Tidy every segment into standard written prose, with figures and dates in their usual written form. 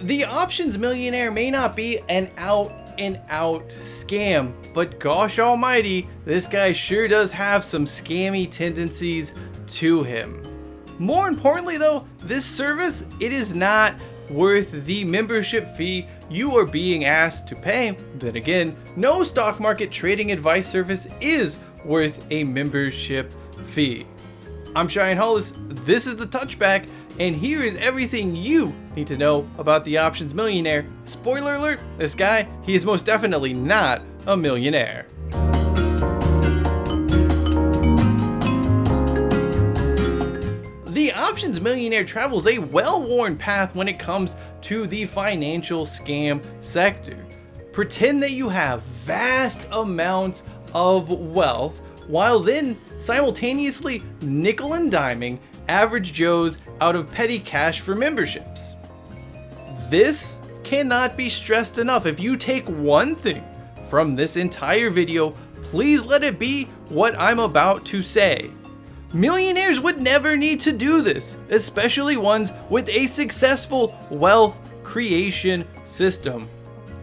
The Options Millionaire may not be an out and out scam, but gosh almighty, this guy sure does have some scammy tendencies to him. More importantly though, this service, it is not worth the membership fee you are being asked to pay. Then again, no stock market trading advice service is worth a membership fee. I'm Cheyenne Hollis, this is the Touchback, and here is everything you need to know about the Options Millionaire. Spoiler alert, this guy, he is most definitely not a millionaire. The Options Millionaire travels a well-worn path when it comes to the financial scam sector. Pretend that you have vast amounts of wealth while then simultaneously nickel and diming average Joes out of petty cash for memberships. This cannot be stressed enough. If you take one thing from this entire video, please let it be what I'm about to say. Millionaires would never need to do this, especially ones with a successful wealth creation system.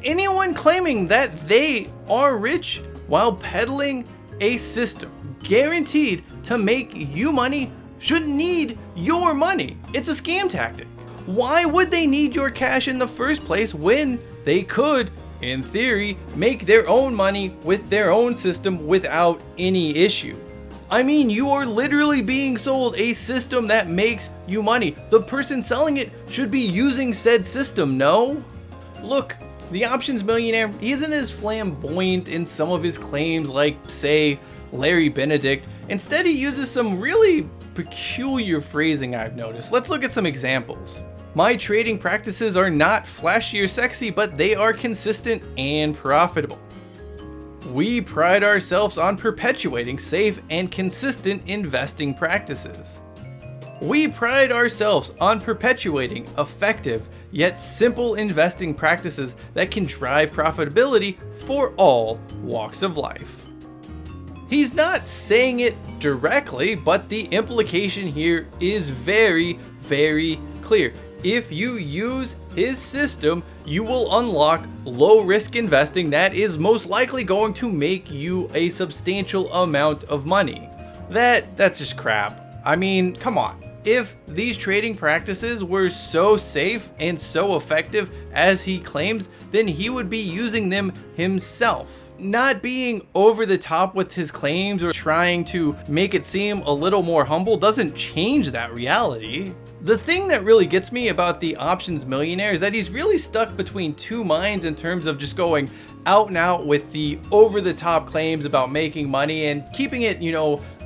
Anyone claiming that they are rich while peddling a system guaranteed to make you money shouldn't need your money. It's a scam tactic. Why would they need your cash in the first place when they could, in theory, make their own money with their own system without any issue? I mean, you are literally being sold a system that makes you money. The person selling it should be using said system, no? Look, the Options Millionaire, he isn't as flamboyant in some of his claims like, say, Larry Benedict. Instead, he uses some really peculiar phrasing I've noticed. Let's look at some examples. My trading practices are not flashy or sexy, but they are consistent and profitable. We pride ourselves on perpetuating safe and consistent investing practices. We pride ourselves on perpetuating effective yet simple investing practices that can drive profitability for all walks of life. He's not saying it directly, but the implication here is very, very clear. If you use his system, you will unlock low risk investing that is most likely going to make you a substantial amount of money. That's just crap. I mean, come on. If these trading practices were so safe and so effective as he claims, then he would be using them himself. Not being over the top with his claims or trying to make it seem a little more humble doesn't change that reality. The thing that really gets me about the Options Millionaire is that he's really stuck between two minds in terms of just going out and out with the over the top claims about making money and keeping it,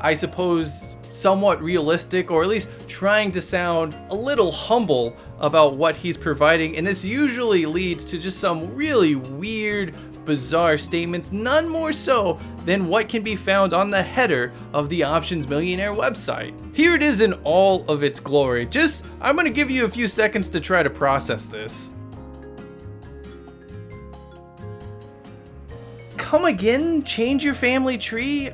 I suppose, somewhat realistic, or at least trying to sound a little humble about what he's providing. And this usually leads to just some really weird, bizarre statements, none more so than what can be found on the header of the Options Millionaire website. Here it is in all of its glory. I'm gonna give you a few seconds to try to process this. Come again? Change your family tree?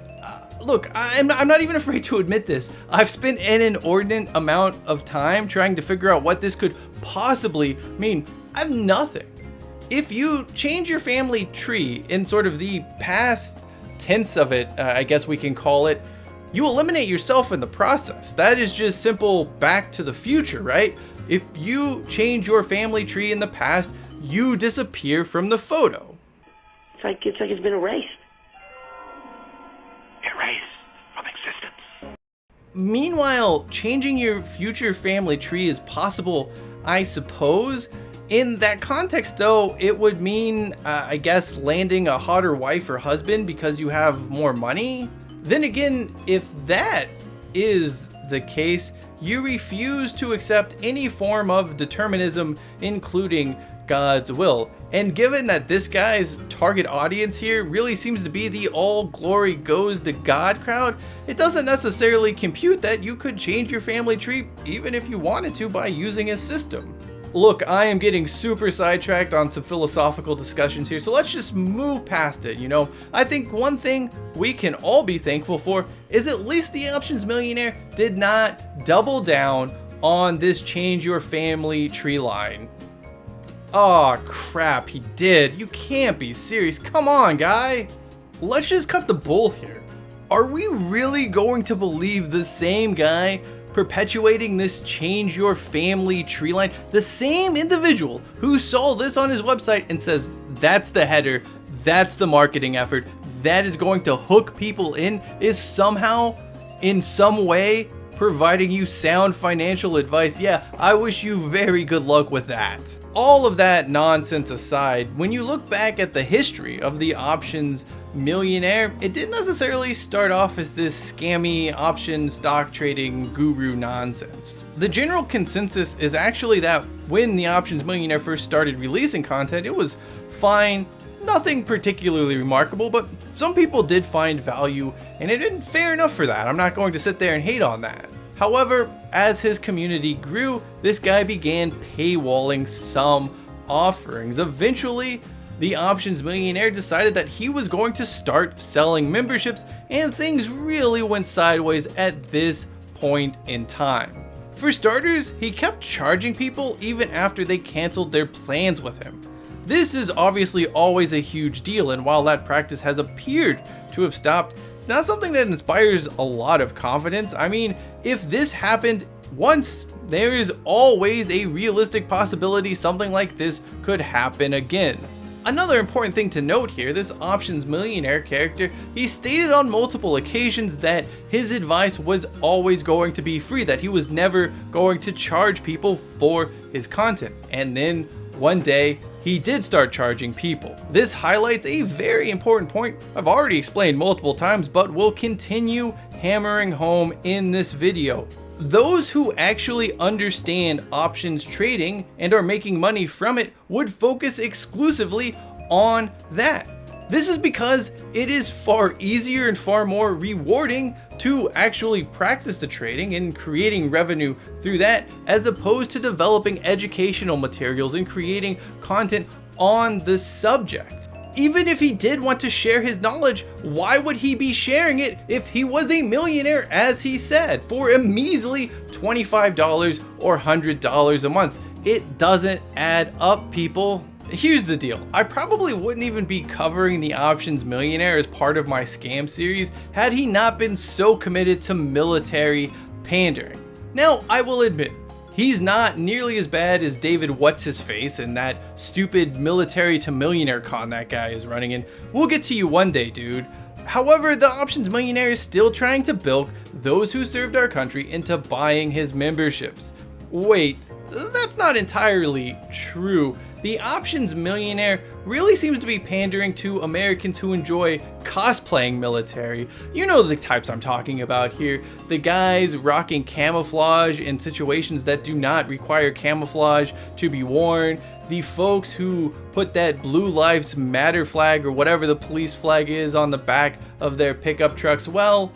Look, I'm not even afraid to admit this. I've spent an inordinate amount of time trying to figure out what this could possibly mean. I have nothing. If you change your family tree in sort of the past tense of it, I guess we can call it, you eliminate yourself in the process. That is just simple Back to the Future, right? If you change your family tree in the past, you disappear from the photo. It's like it's been erased. From existence. Meanwhile, changing your future family tree is possible, I suppose. In that context, though, it would mean, I guess, landing a hotter wife or husband because you have more money. Then again, if that is the case, you refuse to accept any form of determinism, including God's will. And given that this guy's target audience here really seems to be the all glory goes to God crowd, it doesn't necessarily compute that you could change your family tree even if you wanted to by using his system. Look, I am getting super sidetracked on some philosophical discussions here, so let's just move past it, I think one thing we can all be thankful for is at least the Options Millionaire did not double down on this change your family tree line. Aw, crap, he did. You can't be serious. Come on, guy. Let's just cut the bull here. Are we really going to believe the same guy perpetuating this change your family tree line? The same individual who saw this on his website and says that's the header, that's the marketing effort, that is going to hook people in, is somehow, in some way, providing you sound financial advice. Yeah, I wish you very good luck with that. All of that nonsense aside, when you look back at the history of the Options Millionaire, it didn't necessarily start off as this scammy option stock trading guru nonsense. The general consensus is actually that when the Options Millionaire first started releasing content, it was fine, nothing particularly remarkable, but some people did find value, and it did fair enough for that. I'm not going to sit there and hate on that. However, as his community grew, this guy began paywalling some offerings. Eventually, the Options Millionaire decided that he was going to start selling memberships, and things really went sideways at this point in time. For starters, he kept charging people even after they canceled their plans with him. This is obviously always a huge deal, and while that practice has appeared to have stopped, it's not something that inspires a lot of confidence. I mean, if this happened once, there is always a realistic possibility something like this could happen again. Another important thing to note here, this Options Millionaire character, he stated on multiple occasions that his advice was always going to be free, that he was never going to charge people for his content. And then one day, he did start charging people. This highlights a very important point I've already explained multiple times, but will continue hammering home in this video. Those who actually understand options trading and are making money from it would focus exclusively on that. This is because it is far easier and far more rewarding to actually practice the trading and creating revenue through that, as opposed to developing educational materials and creating content on the subject. Even if he did want to share his knowledge, why would he be sharing it if he was a millionaire, as he said, for a measly $25 or $100 a month? It doesn't add up, people. Here's the deal. I probably wouldn't even be covering the Options Millionaire as part of my scam series had he not been so committed to military pandering. Now, I will admit, he's not nearly as bad as David What's-His-Face and that stupid military to millionaire con that guy is running in. We'll get to you one day, dude. However, the Options Millionaire is still trying to bilk those who served our country into buying his memberships. Wait, that's not entirely true. The Options Millionaire really seems to be pandering to Americans who enjoy cosplaying military. You know the types I'm talking about here. The guys rocking camouflage in situations that do not require camouflage to be worn. The folks who put that Blue Lives Matter flag or whatever the police flag is on the back of their pickup trucks. Well,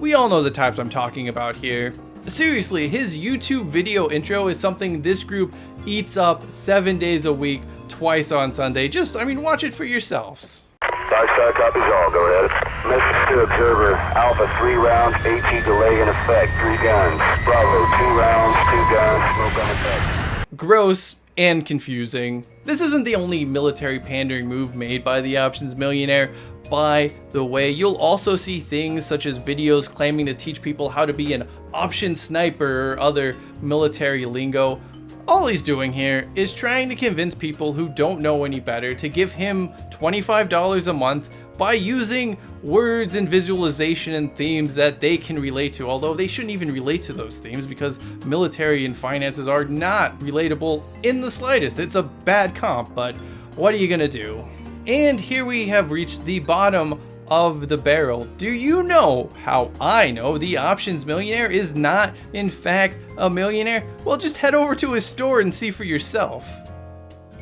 we all know the types I'm talking about here. Seriously, his YouTube video intro is something this group eats up 7 days a week, twice on Sunday. Just, watch it for yourselves. 5-star copies all, go ahead. Message to observer, Alpha 3 rounds, AT delay in effect, 3 guns. Bravo, 2 rounds, 2 guns, smoke on effect. Gross and confusing. This isn't the only military pandering move made by the Options Millionaire. By the way, you'll also see things such as videos claiming to teach people how to be an option sniper or other military lingo. All he's doing here is trying to convince people who don't know any better to give him $25 a month by using words and visualization and themes that they can relate to, although they shouldn't even relate to those themes because military and finances are not relatable in the slightest. It's a bad comp, but what are you gonna do? And here we have reached the bottom of the barrel. Do you know how I know the Options Millionaire is not, in fact, a millionaire? Well, just head over to his store and see for yourself.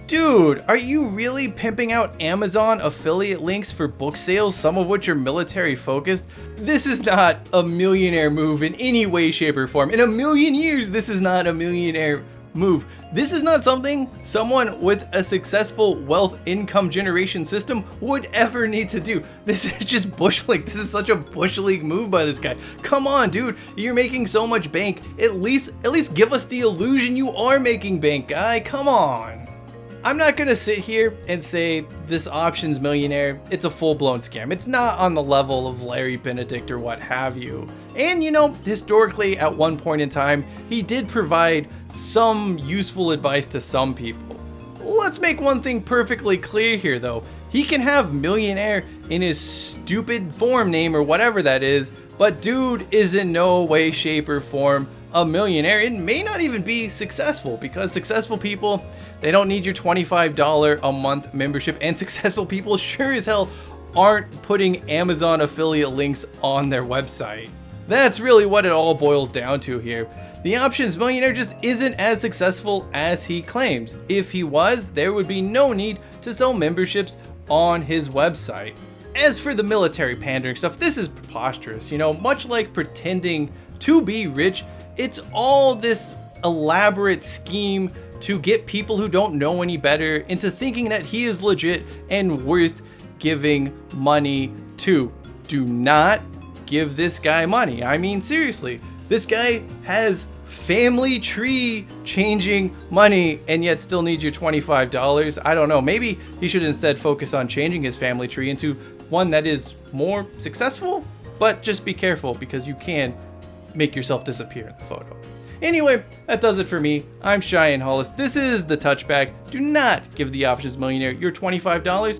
Dude, are you really pimping out Amazon affiliate links for book sales, some of which are military focused? This is not a millionaire move in any way, shape, or form. In a million years, this is not a millionaire move. This is not something someone with a successful wealth income generation system would ever need to do. This is just Bush League. This is such a Bush League move by this guy. Come on, dude. You're making so much bank. At least give us the illusion you are making bank, guy. Come on. I'm not gonna sit here and say this Options Millionaire, it's a full-blown scam. It's not on the level of Larry Benedict or what have you. And you know, historically at one point in time, he did provide some useful advice to some people. Let's make one thing perfectly clear here though. He can have millionaire in his stupid form name or whatever that is, but dude is in no way, shape, or form a millionaire. It may not even be successful, because successful people, they don't need your $25 a month membership, and successful people sure as hell aren't putting Amazon affiliate links on their website. That's really what it all boils down to here. The Options Millionaire just isn't as successful as he claims. If he was, there would be no need to sell memberships on his website. As for the military pandering stuff, this is preposterous. You know, much like pretending to be rich, it's all this elaborate scheme to get people who don't know any better into thinking that he is legit and worth giving money to. Do not give this guy money. I mean, seriously, this guy has family tree changing money and yet still needs your $25. I don't know. Maybe he should instead focus on changing his family tree into one that is more successful, but just be careful because you can make yourself disappear in the photo. Anyway, that does it for me. I'm Cheyenne Hollis. This is the Touchback. Do not give the Options Millionaire your $25.